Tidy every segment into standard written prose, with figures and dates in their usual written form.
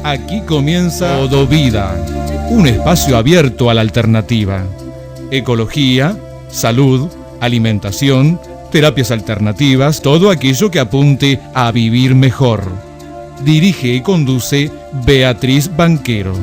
Aquí comienza Todo Vida, un espacio abierto a la alternativa. Ecología, salud, alimentación, terapias alternativas, todo aquello que apunte a vivir mejor. Dirige y conduce Beatriz Banquero.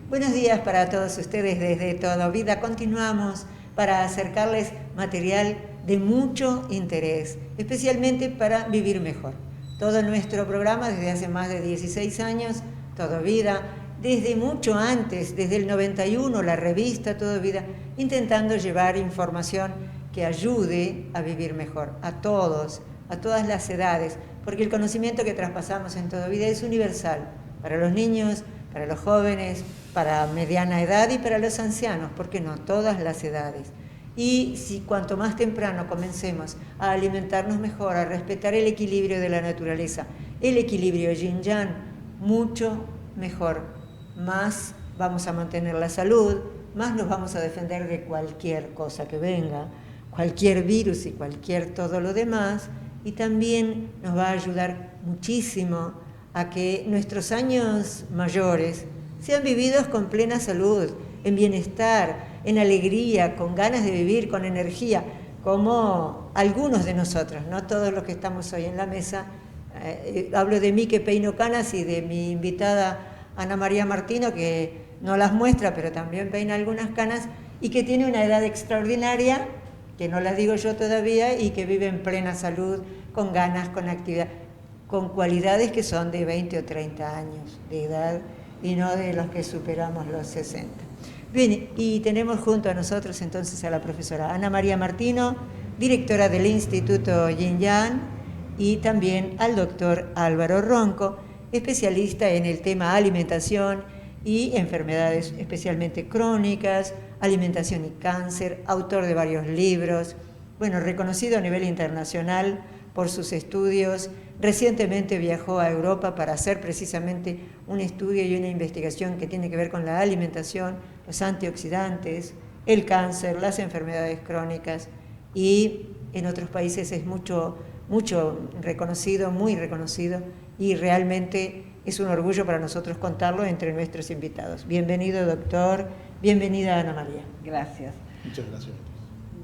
Buenos días para todos ustedes desde Todo Vida. Continuamos para acercarles material de mucho interés, especialmente para vivir mejor. Todo nuestro programa desde hace más de 16 años, Todo Vida, desde mucho antes, desde el 91, la revista Todo Vida, intentando llevar información que ayude a vivir mejor, a todos, a todas las edades, porque el conocimiento que traspasamos en Todo Vida es universal, para los niños, para los jóvenes, para mediana edad y para los ancianos, porque no, todas las edades. Y si cuanto más temprano comencemos a alimentarnos mejor, a respetar el equilibrio de la naturaleza, el equilibrio yin-yang, mucho mejor. Más vamos a mantener la salud, más nos vamos a defender de cualquier cosa que venga, cualquier virus y cualquier todo lo demás, y también nos va a ayudar muchísimo a que nuestros años mayores sean vividos con plena salud, en bienestar, en alegría, con ganas de vivir, con energía, como algunos de nosotros, no todos los que estamos hoy en la mesa. Hablo de mí que peino canas y de mi invitada Ana María Martino, que no las muestra, pero también peina algunas canas y que tiene una edad extraordinaria, que no la digo yo todavía, y que vive en plena salud, con ganas, con actividad, con cualidades que son de 20 o 30 años de edad y no de los que superamos los 60. Bien, y tenemos junto a nosotros entonces a la profesora Ana María Martino, directora del Instituto Yin-Yang, y también al doctor Álvaro Ronco, especialista en el tema alimentación y enfermedades especialmente crónicas, alimentación y cáncer, autor de varios libros, bueno, reconocido a nivel internacional por sus estudios. Recientemente viajó a Europa para hacer precisamente un estudio y una investigación que tiene que ver con la alimentación, los antioxidantes, el cáncer, las enfermedades crónicas, y en otros países es mucho reconocido, muy reconocido, y realmente es un orgullo para nosotros contarlo entre nuestros invitados. Bienvenido, doctor. Bienvenida, Ana María. Gracias. Muchas gracias.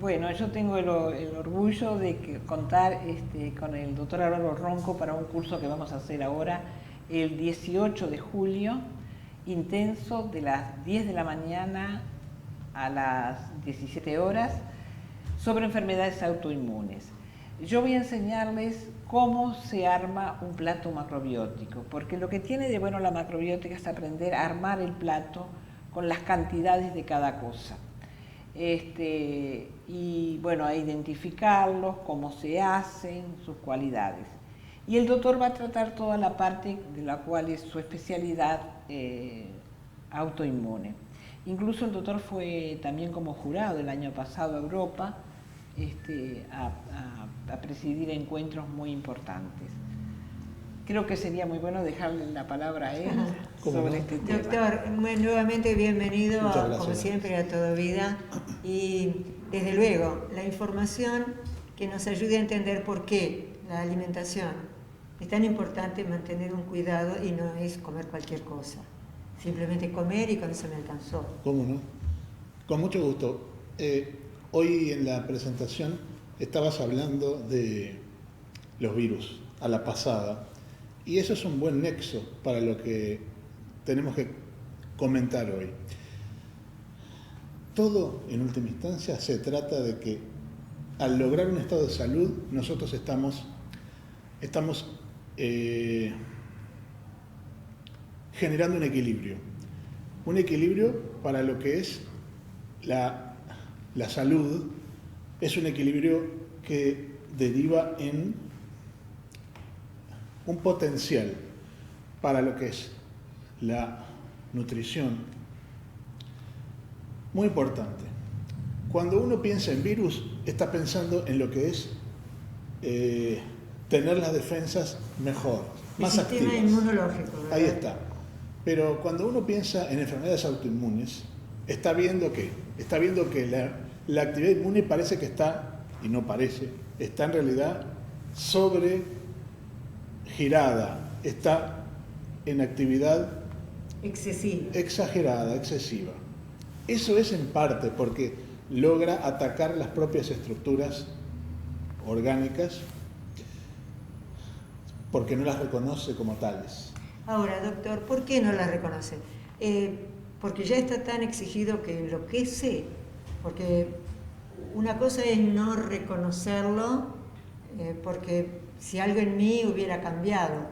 Bueno, yo tengo el orgullo de contar con el doctor Álvaro Ronco para un curso que vamos a hacer ahora, el 18 de julio, intenso, de las 10 de la mañana a las 17 horas, sobre enfermedades autoinmunes. Yo voy a enseñarles cómo se arma un plato macrobiótico, porque lo que tiene de bueno la macrobiótica es aprender a armar el plato con las cantidades de cada cosa. Y bueno, a identificarlos, cómo se hacen, sus cualidades. Y el doctor va a tratar toda la parte de la cual es su especialidad autoinmune. Incluso el doctor fue también como jurado el año pasado a Europa a presidir encuentros muy importantes. Creo que sería muy bueno dejarle la palabra a él sobre este tema. Doctor, nuevamente bienvenido, como siempre, a Todo Vida. Y desde luego, la información que nos ayude a entender por qué la alimentación es tan importante, mantener un cuidado y no es comer cualquier cosa. Simplemente comer y con eso me alcanzó. ¿Cómo no? Con mucho gusto. Hoy en la presentación estabas hablando de los virus a la pasada. Y eso es un buen nexo para lo que tenemos que comentar hoy. Todo, en última instancia, se trata de que al lograr un estado de salud, nosotros estamos generando un equilibrio. Un equilibrio para lo que es la salud, es un equilibrio que deriva en un potencial para lo que es la nutrición muy importante. Cuando uno piensa en virus, está pensando en lo que es tener las defensas mejor, más activas. El sistema inmunológico, ¿verdad? Ahí está. Pero cuando uno piensa en enfermedades autoinmunes, está viendo que la actividad inmune parece que está, y no parece, está en realidad sobre girada, está en actividad excesiva. excesiva. Eso es en parte porque logra atacar las propias estructuras orgánicas porque no las reconoce como tales. Ahora, doctor, ¿por qué no las reconoce? Porque ya está tan exigido que enloquece, porque una cosa es no reconocerlo, porque si algo en mí hubiera cambiado,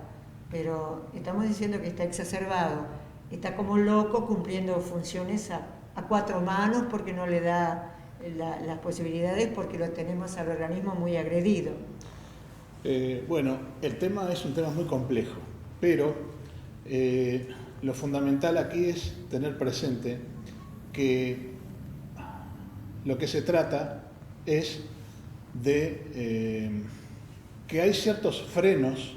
pero estamos diciendo que está exacerbado, está como loco cumpliendo funciones a cuatro manos porque no le da las posibilidades, porque lo tenemos al organismo muy agredido. Bueno, el tema es un tema muy complejo, pero lo fundamental aquí es tener presente que lo que se trata es de que hay ciertos frenos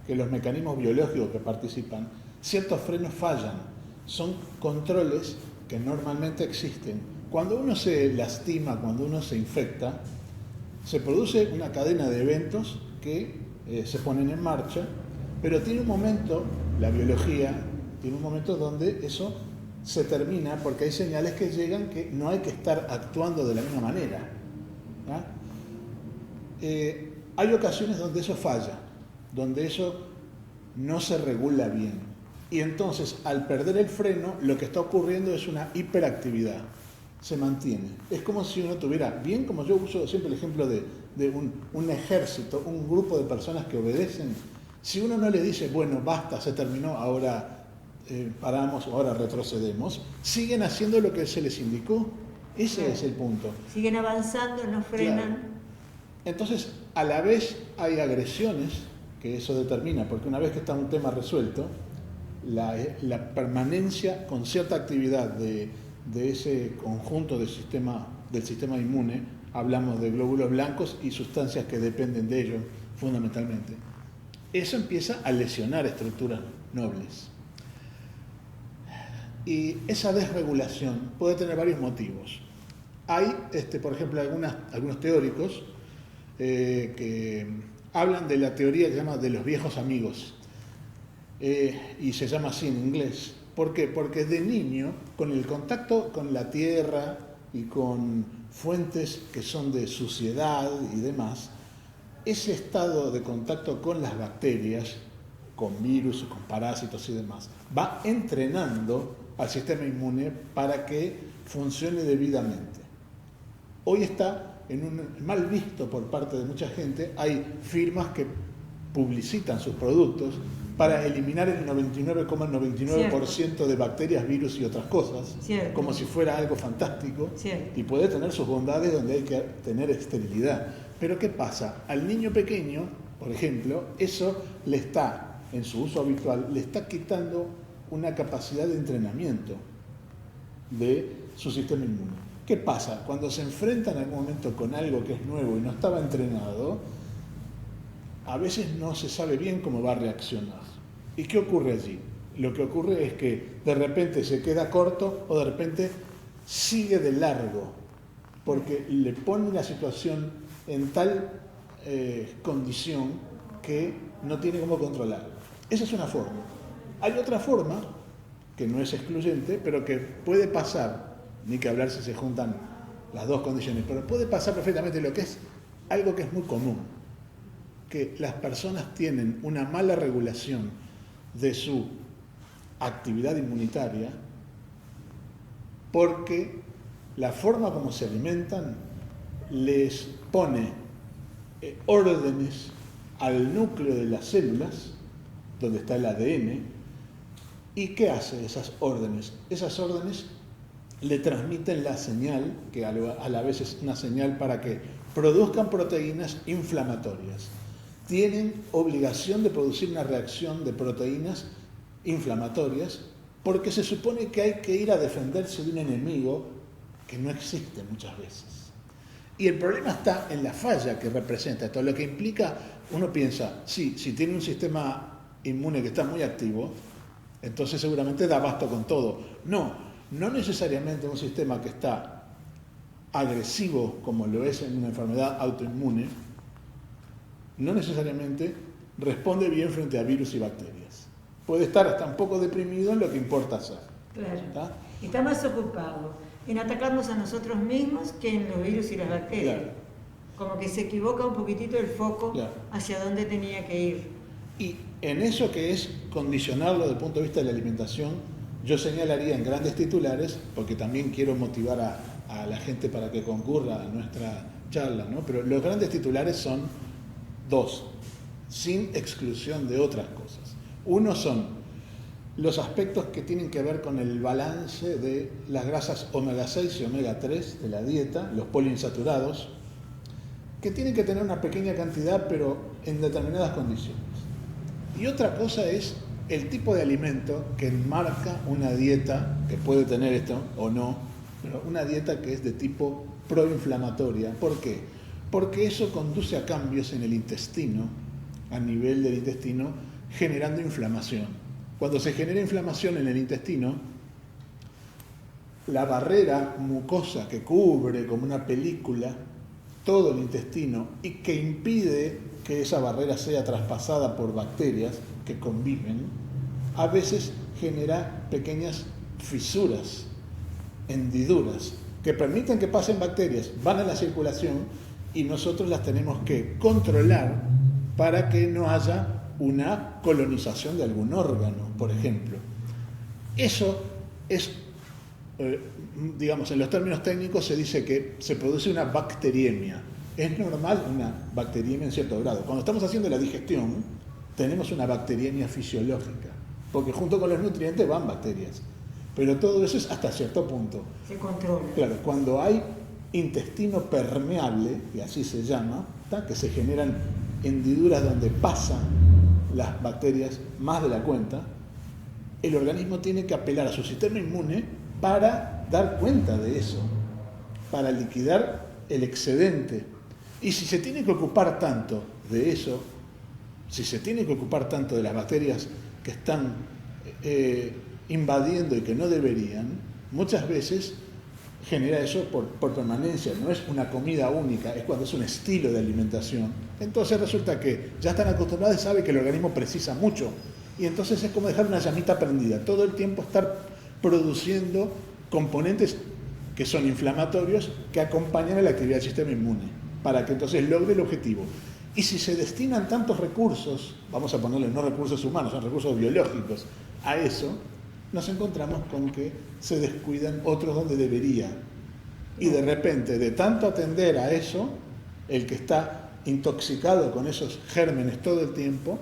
que los mecanismos biológicos que participan, ciertos frenos fallan, son controles que normalmente existen. Cuando uno se lastima, cuando uno se infecta, se produce una cadena de eventos que se ponen en marcha, pero tiene un momento, la biología, tiene un momento donde eso se termina porque hay señales que llegan que no hay que estar actuando de la misma manera. Hay ocasiones donde eso falla, donde eso no se regula bien. Y entonces, al perder el freno, lo que está ocurriendo es una hiperactividad. Se mantiene. Es como si uno tuviera, bien como yo uso siempre el ejemplo de un ejército, un grupo de personas que obedecen. Si uno no le dice, bueno, basta, se terminó, ahora paramos, ahora retrocedemos, siguen haciendo lo que se les indicó. Ese es el punto. Siguen avanzando, no frenan. Claro. Entonces, a la vez hay agresiones, que eso determina, porque una vez que está un tema resuelto, la permanencia con cierta actividad de ese conjunto del sistema inmune, hablamos de glóbulos blancos y sustancias que dependen de ellos fundamentalmente. Eso empieza a lesionar estructuras nobles. Y esa desregulación puede tener varios motivos. Hay, por ejemplo, algunos teóricos que hablan de la teoría que se llama de los viejos amigos, y se llama así en inglés. ¿Por qué? Porque de niño, con el contacto con la tierra y con fuentes que son de suciedad y demás, ese estado de contacto con las bacterias, con virus, con parásitos y demás, va entrenando al sistema inmune para que funcione debidamente. Hoy está en un mal visto por parte de mucha gente. Hay firmas que publicitan sus productos para eliminar el 99,99% de bacterias, virus y otras cosas, como si fuera algo fantástico, y puede tener sus bondades donde hay que tener esterilidad. Pero ¿qué pasa? Al niño pequeño, por ejemplo, eso le está, en su uso habitual, le está quitando una capacidad de entrenamiento de su sistema inmune. ¿Qué pasa? Cuando se enfrenta en algún momento con algo que es nuevo y no estaba entrenado, a veces no se sabe bien cómo va a reaccionar. ¿Y qué ocurre allí? Lo que ocurre es que de repente se queda corto o de repente sigue de largo, porque le pone la situación en tal condición que no tiene cómo controlarla. Esa es una forma. Hay otra forma, que no es excluyente, pero que puede pasar, ni que hablar si se juntan las dos condiciones, pero puede pasar perfectamente lo que es algo que es muy común, que las personas tienen una mala regulación de su actividad inmunitaria porque la forma como se alimentan les pone órdenes al núcleo de las células, donde está el ADN, ¿y qué hace esas órdenes? Esas órdenes le transmiten la señal, que a la vez es una señal para que produzcan proteínas inflamatorias. Tienen obligación de producir una reacción de proteínas inflamatorias porque se supone que hay que ir a defenderse de un enemigo que no existe muchas veces. Y el problema está en la falla que representa esto, lo que implica, uno piensa, sí, si tiene un sistema inmune que está muy activo, entonces seguramente da abasto con todo. No necesariamente un sistema que está agresivo como lo es en una enfermedad autoinmune, no necesariamente responde bien frente a virus y bacterias. puede estar hasta un poco deprimido en lo que importa hacer. Claro. ¿Está? Está más ocupado en atacarnos a nosotros mismos que en los virus y las bacterias. Claro. Como que se equivoca un poquitito el foco Claro. hacia dónde tenía que ir. Y en eso que es condicionarlo desde el punto de vista de la alimentación, yo señalaría en grandes titulares, porque también quiero motivar a la gente para que concurra a nuestra charla, ¿no? Pero los grandes titulares son dos, sin exclusión de otras cosas. Uno son los aspectos que tienen que ver con el balance de las grasas omega 6 y omega 3 de la dieta, los poliinsaturados, que tienen que tener una pequeña cantidad, pero en determinadas condiciones. Y otra cosa es el tipo de alimento que enmarca una dieta, que puede tener esto o no, pero una dieta que es de tipo proinflamatoria. ¿Por qué? Porque eso conduce a cambios en el intestino, a nivel del intestino, generando inflamación. Cuando se genera inflamación en el intestino, la barrera mucosa que cubre como una película todo el intestino y que impide que esa barrera sea traspasada por bacterias que conviven, a veces genera pequeñas fisuras, hendiduras, que permiten que pasen bacterias, van a la circulación y nosotros las tenemos que controlar para que no haya una colonización de algún órgano, por ejemplo. Eso es, digamos, en los términos técnicos se dice que se produce una bacteriemia. Es normal una bacteriemia en cierto grado. Cuando estamos haciendo la digestión, tenemos una bacteriemia fisiológica, porque junto con los nutrientes van bacterias. Pero todo eso es hasta cierto punto. Se controla. Claro, cuando hay intestino permeable, y así se llama, ¿tá? Que se generan hendiduras donde pasan las bacterias más de la cuenta, el organismo tiene que apelar a su sistema inmune para dar cuenta de eso, para liquidar el excedente. Y si se tiene que ocupar tanto de eso, si se tiene que ocupar tanto de las bacterias que están invadiendo y que no deberían, muchas veces genera eso por permanencia. No es una comida única, es cuando es un estilo de alimentación. Entonces resulta que ya están acostumbrados y saben que el organismo precisa mucho. Y entonces es como dejar una llamita prendida. Todo el tiempo estar produciendo componentes que son inflamatorios que acompañan a la actividad del sistema inmune, para que entonces logre el objetivo. Y si se destinan tantos recursos, vamos a ponerle no recursos humanos, son recursos biológicos, a eso, nos encontramos con que se descuidan otros donde debería. Y de repente, de tanto atender a eso, el que está intoxicado con esos gérmenes todo el tiempo,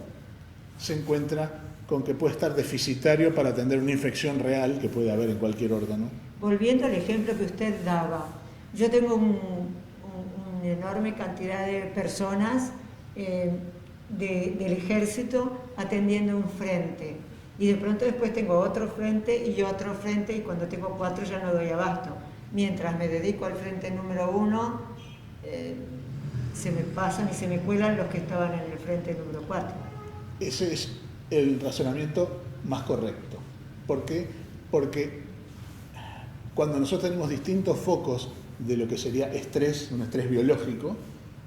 se encuentra con que puede estar deficitario para atender una infección real que puede haber en cualquier órgano. Volviendo al ejemplo que usted daba, yo tengo una enorme cantidad de personas del ejército atendiendo un frente. Y de pronto después tengo otro frente y otro frente, y cuando tengo 4 ya no doy abasto. Mientras me dedico al frente número 1, se me pasan y se me cuelan los que estaban en el frente número 4. Ese es el razonamiento más correcto. ¿Por qué? Porque cuando nosotros tenemos distintos focos de lo que sería estrés, un estrés biológico,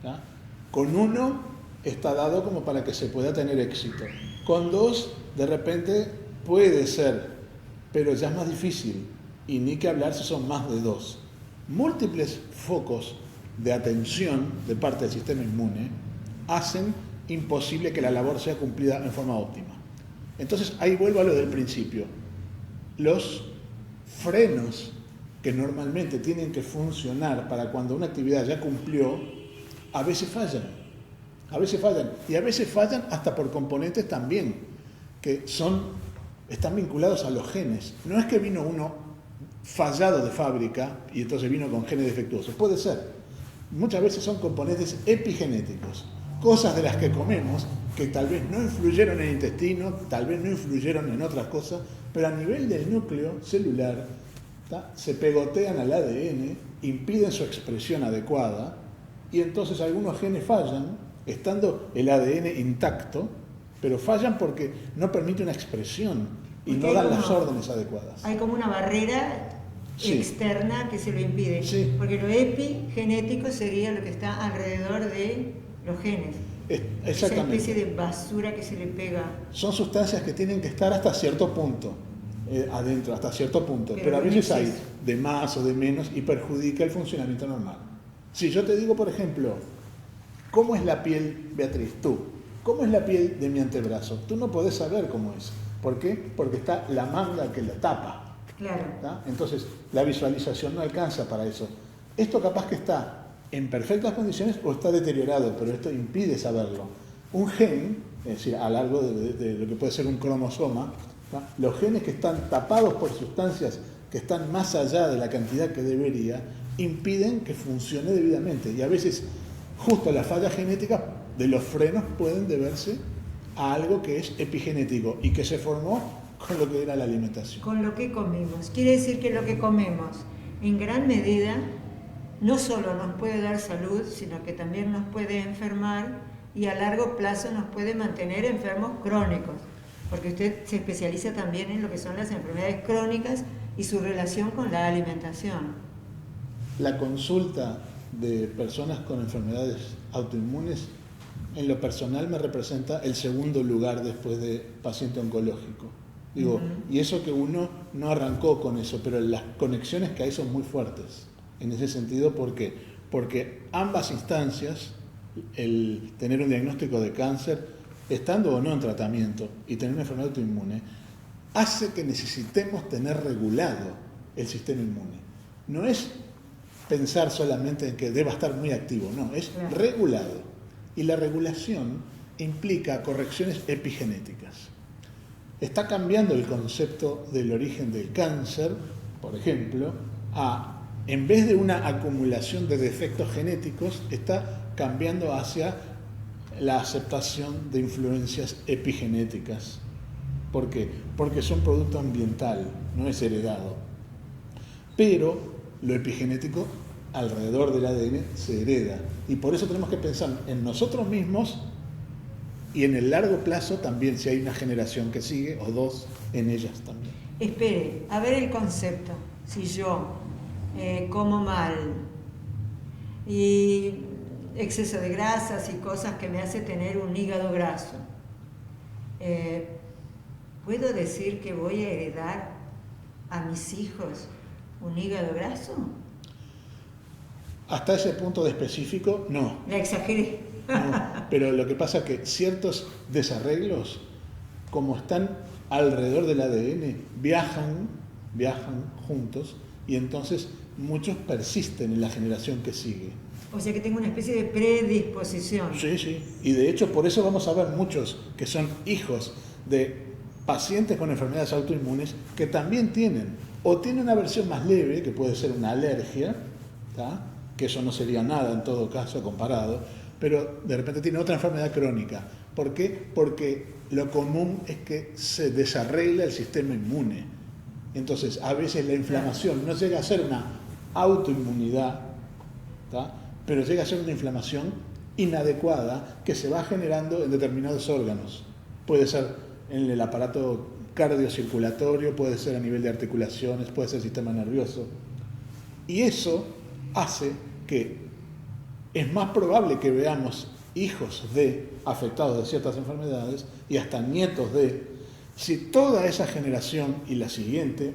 ¿tá? Con uno está dado como para que se pueda tener éxito. Con 2, de repente puede ser, pero ya es más difícil. Y ni que hablar si son más de 2. Múltiples focos de atención de parte del sistema inmune hacen imposible que la labor sea cumplida en forma óptima. Entonces ahí vuelvo a lo del principio. Los frenos que normalmente tienen que funcionar para cuando una actividad ya cumplió, a veces fallan. Y a veces fallan hasta por componentes también, que están vinculados a los genes. No es que vino uno fallado de fábrica y entonces vino con genes defectuosos. Puede ser. Muchas veces son componentes epigenéticos, cosas de las que comemos que tal vez no influyeron en el intestino, tal vez no influyeron en otras cosas, pero a nivel del núcleo celular, ¿tá? Se pegotean al ADN, impiden su expresión adecuada, y entonces algunos genes fallan, estando el ADN intacto, pero fallan porque no permite una expresión y no dan las órdenes adecuadas. Hay como una barrera externa que se lo impide, Sí. porque lo epigenético sería lo que está alrededor de los genes. esa Exactamente. especie de basura que se le pega. Son sustancias que tienen que estar hasta cierto punto, adentro, hasta cierto punto. Pero a veces hay de más o de menos y perjudica el funcionamiento normal. Si yo te digo, por ejemplo, ¿cómo es la piel, Beatriz? Tú, ¿cómo es la piel de mi antebrazo? Tú no podés saber cómo es. ¿Por qué? Porque está la manga que la tapa. Claro. ¿Tá? Entonces, la visualización no alcanza para eso. Esto capaz que está en perfectas condiciones o está deteriorado, pero esto impide saberlo. Un gen, es decir, a lo largo de lo que puede ser un cromosoma, ¿tá? Los genes que están tapados por sustancias que están más allá de la cantidad que debería, impiden que funcione debidamente. Y a veces, justo las fallas genéticas de los frenos pueden deberse a algo que es epigenético y que se formó con lo que era la alimentación. Con lo que comemos. Quiere decir que lo que comemos, en gran medida, no solo nos puede dar salud, sino que también nos puede enfermar y a largo plazo nos puede mantener enfermos crónicos, porque usted se especializa también en lo que son las enfermedades crónicas y su relación con la alimentación. La consulta de personas con enfermedades autoinmunes, en lo personal me representa el segundo lugar después de paciente oncológico. Digo, y eso que uno no arrancó con eso, pero las conexiones que hay son muy fuertes. En ese sentido, ¿por qué? Porque ambas instancias, el tener un diagnóstico de cáncer, estando o no en tratamiento, y tener una enfermedad autoinmune, hace que necesitemos tener regulado el sistema inmune. No es pensar solamente en que deba estar muy activo, no, es regulado. Y la regulación implica correcciones epigenéticas. Está cambiando el concepto del origen del cáncer, por ejemplo, en vez de una acumulación de defectos genéticos, está cambiando hacia la aceptación de influencias epigenéticas. ¿Por qué? Porque son producto ambiental, no es heredado. Pero lo epigenético alrededor del ADN se hereda. Y por eso tenemos que pensar en nosotros mismos y en el largo plazo también, si hay una generación que sigue o dos, en ellas también. Espere, a ver el concepto. Si yo como mal y exceso de grasas y cosas que me hace tener un hígado graso, ¿puedo decir que voy a heredar a mis hijos un hígado graso? Hasta ese punto de específico, no. La exageré. No, pero lo que pasa es que ciertos desarreglos, como están alrededor del ADN, viajan juntos y entonces muchos persisten en la generación que sigue. O sea que tengo una especie de predisposición. Sí, sí. Y de hecho por eso vamos a ver muchos que son hijos de pacientes con enfermedades autoinmunes que también tienen una versión más leve, que puede ser una alergia, ¿tá? Que eso no sería nada en todo caso comparado, pero de repente tiene otra enfermedad crónica. ¿Por qué? Porque lo común es que se desarregla el sistema inmune. Entonces, a veces la inflamación no llega a ser una autoinmunidad, ¿tá? Pero llega a ser una inflamación inadecuada que se va generando en determinados órganos. Puede ser en el aparato cardiocirculatorio, puede ser a nivel de articulaciones, puede ser sistema nervioso. Y eso hace que es más probable que veamos hijos de afectados de ciertas enfermedades y hasta nietos de, si toda esa generación y la siguiente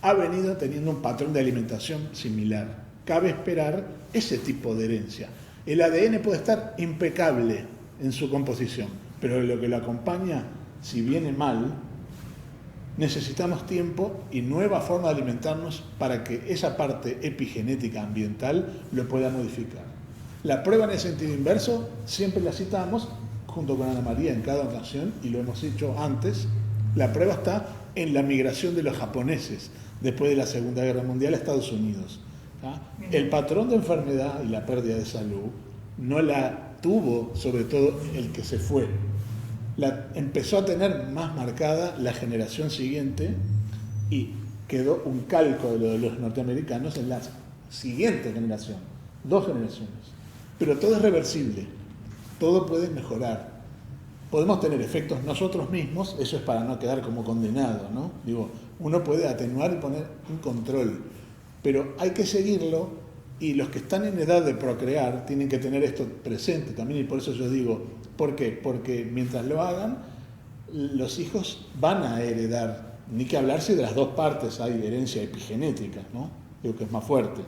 ha venido teniendo un patrón de alimentación similar. Cabe esperar ese tipo de herencia. El ADN puede estar impecable en su composición, pero lo que lo acompaña, si viene mal, necesitamos tiempo y nueva forma de alimentarnos para que esa parte epigenética ambiental lo pueda modificar. La prueba en el sentido inverso siempre la citamos junto con Ana María en cada ocasión, y lo hemos dicho antes. La prueba está en la migración de los japoneses después de la Segunda Guerra Mundial a Estados Unidos. ¿Ah? El patrón de enfermedad y la pérdida de salud no la tuvo sobre todo el que se fue. La empezó a tener más marcada la generación siguiente y quedó un calco de lo de los norteamericanos en la siguiente generación, 2 generaciones. Pero todo es reversible, todo puede mejorar. Podemos tener efectos nosotros mismos, eso es para no quedar como condenado, ¿no? Digo, uno puede atenuar y poner un control, pero hay que seguirlo Y los que están en edad de procrear tienen que tener esto presente también, y por eso yo digo, ¿por qué? Porque mientras lo hagan, los hijos van a heredar, ni que hablarse de las dos partes, hay herencia epigenética, ¿no? Digo que es más fuerte,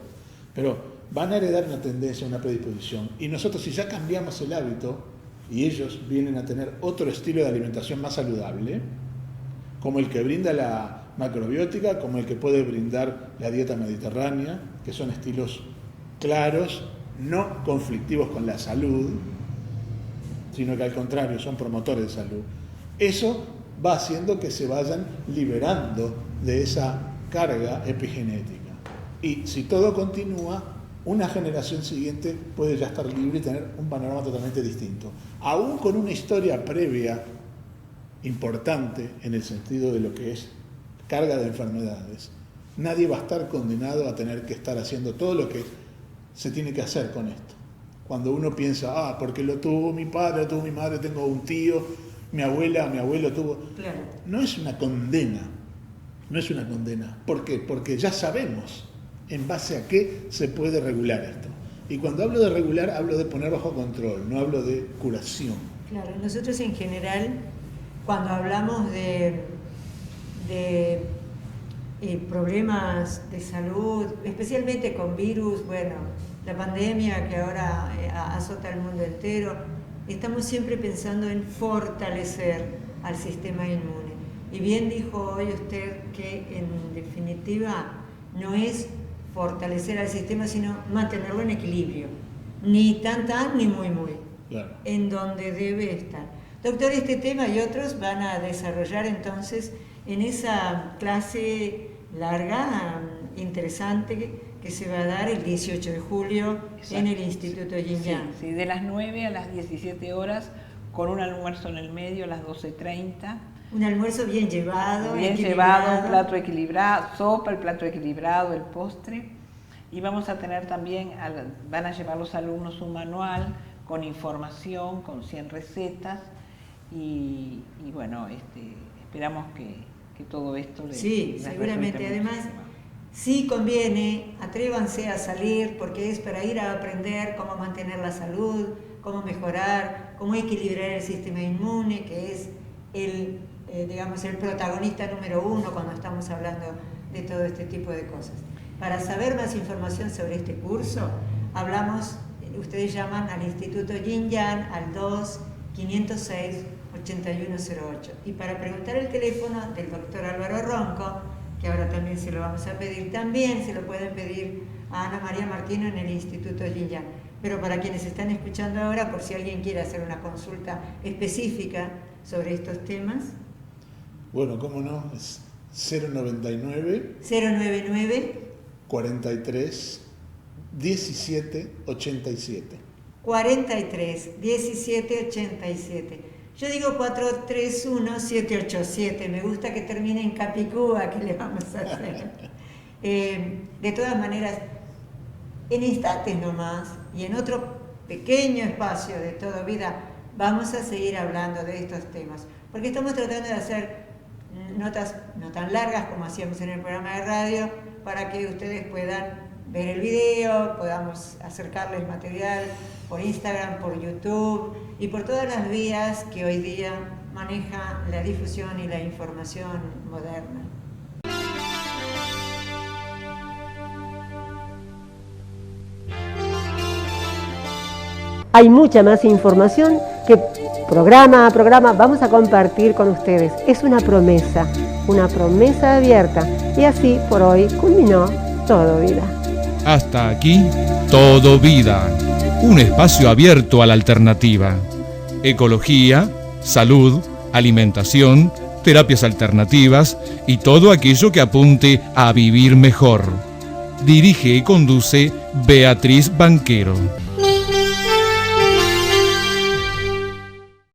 pero van a heredar una tendencia, una predisposición, y nosotros si ya cambiamos el hábito, y ellos vienen a tener otro estilo de alimentación más saludable, como el que brinda la macrobiótica, como el que puede brindar la dieta mediterránea, que son estilos claros, no conflictivos con la salud, sino que al contrario son promotores de salud. Eso va haciendo que se vayan liberando de esa carga epigenética. Y si todo continúa, una generación siguiente puede ya estar libre y tener un panorama totalmente distinto. Aún con una historia previa importante en el sentido de lo que es carga de enfermedades, nadie va a estar condenado a tener que estar haciendo todo lo que se tiene que hacer con esto. Cuando uno piensa, porque lo tuvo mi padre, lo tuvo mi madre, tengo un tío, mi abuela, mi abuelo tuvo... Claro. No es una condena, no es una condena. ¿Por qué? Porque ya sabemos en base a qué se puede regular esto. Y cuando hablo de regular, hablo de poner bajo control, no hablo de curación. Claro, nosotros en general, cuando hablamos de problemas de salud, especialmente con virus, bueno, la pandemia que ahora azota el mundo entero, estamos siempre pensando en fortalecer al sistema inmune. Y bien dijo hoy usted que en definitiva no es fortalecer al sistema, sino mantenerlo en equilibrio, ni tan ni muy, Claro. en donde debe estar. Doctor, este tema y otros van a desarrollar entonces en esa clase larga, interesante, que se va a dar el 18 de julio. Exacto. En el Instituto Yin-Yang. Sí, de las 9 a las 17 horas, con un almuerzo en el medio a las 12:30. Un almuerzo bien llevado. Bien llevado, un plato equilibrado, sopa, el plato equilibrado, el postre. Y vamos a tener también, van a llevar los alumnos un manual con información, con 100 recetas. Y bueno, esperamos que todo esto les... Sí, seguramente. Además, sí conviene, atrévanse a salir, porque es para ir a aprender cómo mantener la salud, cómo mejorar, cómo equilibrar el sistema inmune, que es el protagonista número uno cuando estamos hablando de todo este tipo de cosas. Para saber más información sobre este curso, ustedes llaman al Instituto Yin-Yang al 2-506-8108. Y para preguntar el teléfono del doctor Álvaro Ronco, que ahora también se lo vamos a pedir, también se lo pueden pedir a Ana María Martino en el Instituto Yin-Yang. Pero para quienes están escuchando ahora, por si alguien quiere hacer una consulta específica sobre estos temas. Bueno, cómo no, es 099 43 17 87. 43 17 87. Yo digo 431 787. Me gusta que termine en Capicúa, ¿qué le vamos a hacer? De todas maneras, en instantes nomás y en otro pequeño espacio de Toda Vida vamos a seguir hablando de estos temas, porque estamos tratando de hacer notas no tan largas como hacíamos en el programa de radio, para que ustedes puedan ver el video, podamos acercarles material por Instagram, por YouTube y por todas las vías que hoy día maneja la difusión y la información moderna. Hay mucha más información que programa a programa vamos a compartir con ustedes. Es una promesa abierta. Y así por hoy culminó Todo Vida. Hasta aquí, Todo Vida. Un espacio abierto a la alternativa. Ecología, salud, alimentación, terapias alternativas y todo aquello que apunte a vivir mejor. Dirige y conduce Beatriz Banquero.